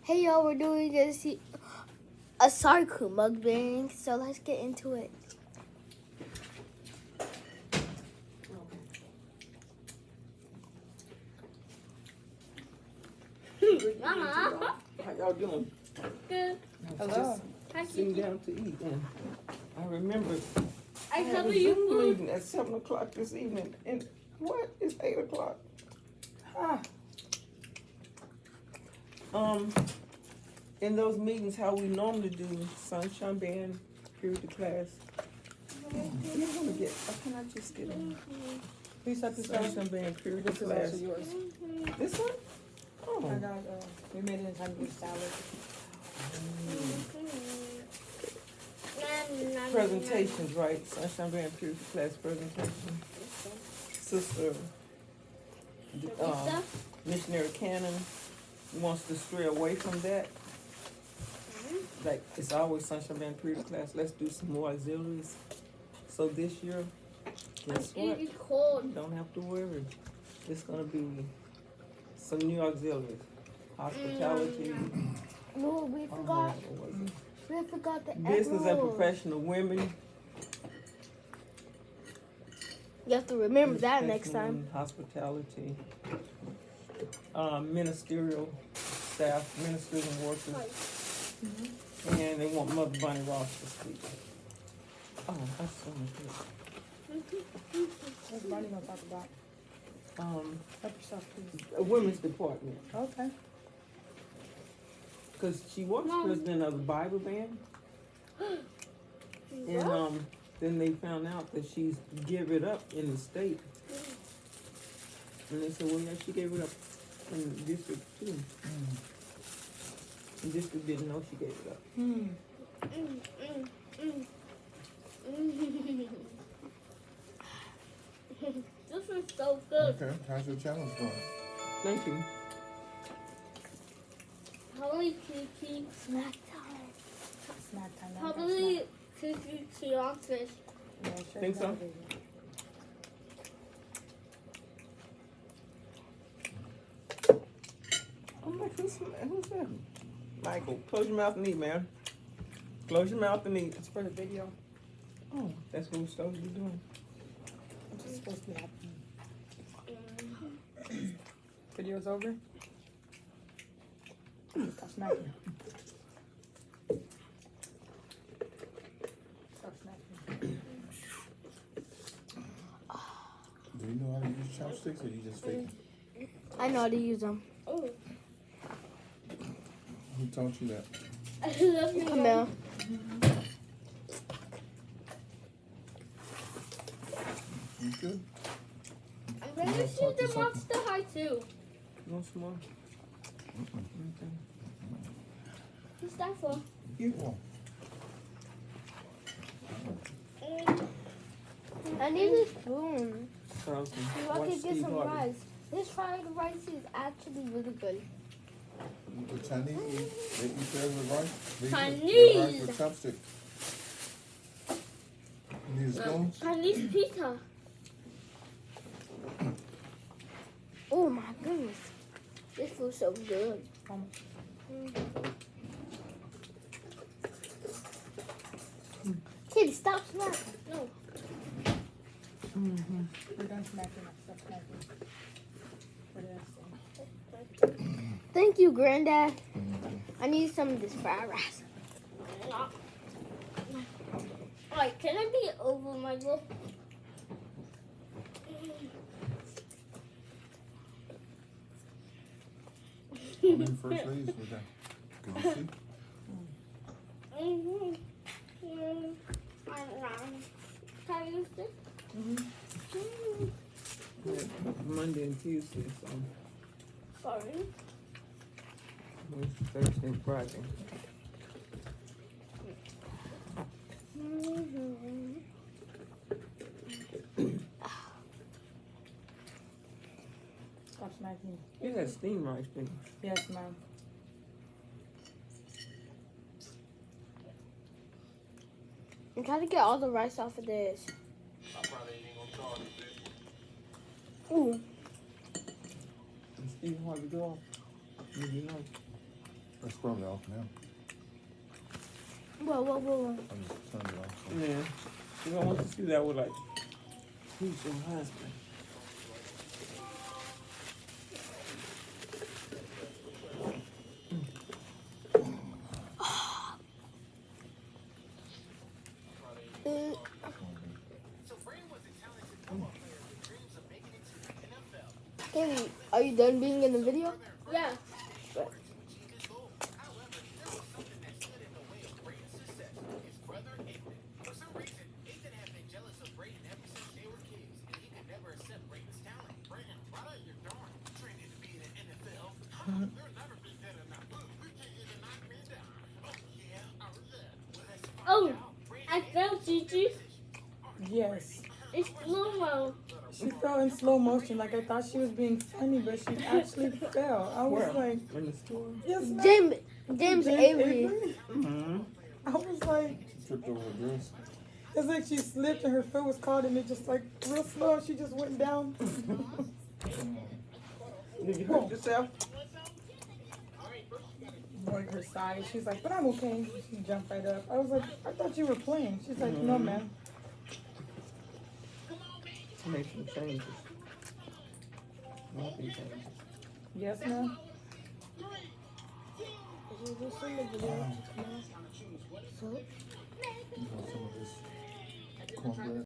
Hey y'all, we're doing a Sarum mukbang, so let's get into it. Mama. How y'all doing? Good. Hello. Sitting down to eat, and I remember I had cover a you Zoom food. meeting at 7 o'clock this evening, and what? It's 8 o'clock. Ah. In those meetings, how we normally do sunshine band, period of class. You want to get? Can I just get a Please set this sunshine band, period of This is class? also yours. This one? I Oh. got, we made it in time to do salad. Presentations, right? Sunshine Band period of class presentation. Sister Missionary Cannon wants to stray away from that. Like, it's always Sunshine Band period of class. Let's do some more auxiliaries. So this year, guess what? It's cold. Don't have to worry. It's gonna be some new auxiliaries. Hospitality. No, we forgot. what was it? We forgot the egg Business and rolls. professional women. You have to remember that next Professional time. women, Hospitality. Ministerial staff, ministers and workers. And they want Mother Bunny Ross to speak. Oh, that's so good. What's Bonnie gonna talk about? Help yourself, please. A women's department. Okay. Cause she was president of the Bible band. And then they found out that she's give it up in the state. And they said, well, yeah, she gave it up in the district too. The district didn't know she gave it up. This is so good. Okay, how's your challenge going? Thank you. Probably Kiki snack time. Snack time. Probably Kiki fiance. Think so? I'm like, who's that? Michael, close your mouth and eat, man. Close your mouth and eat. It's for the video. Oh, that's what we're supposed to be doing. It's just supposed to be happening. Video's over. Stop smacking. Stop smacking. Do you know how to use chopsticks or you just faking? I know how to use them. Who taught you that? I love you, Camille. You good? I'm ready to see the Monster High too. You want some more? What's that for? You. I need a spoon. So So I can get some rice. This fried rice is actually really good. The Chinese eat, they eat theirs with rice? They eat Chinese! their rice with chopsticks. You need a spoon? Chinese pizza. Oh my goodness. This feels so good. Kitty, stop smacking. No. We're done smacking. Stop smacking. What did I say? Thank you, Granddad. I need some of this fried rice. Alright, can I be over, Michael? How many first ladies was that? Could you see? Can I use this? Monday and Tuesday, so Sorry. Wednesday, Thursday, and Friday. Stop smacking. You had steamed rice, didn't you? Yes, ma'am. I'm trying to get all the rice off of this. Ooh. It's even hard to go off. You know. That's probably off now. Whoa. I just turned it off. Yeah. You don't want to see that with like, who's your husband? Kenny, are you done being in the video? Yeah. Oh, I fell, Gigi. Yes. It's slow-mo. She fell in slow motion. Like I thought she was being funny, but she actually fell. I was like, in the store. Yes, ma'am. James Avery. Mm-hmm. I was like, She tripped over her dress. it's like she slipped and her foot was caught in it just like real slow. She just went down. Did you hurt yourself? Like her side. She's like, but I'm okay. She jumped right up. I was like, I thought you were playing. She's like, no, ma'am. Make some changes. Make some changes. Yes, ma'am. Is this in the video? You want some of this cornbread?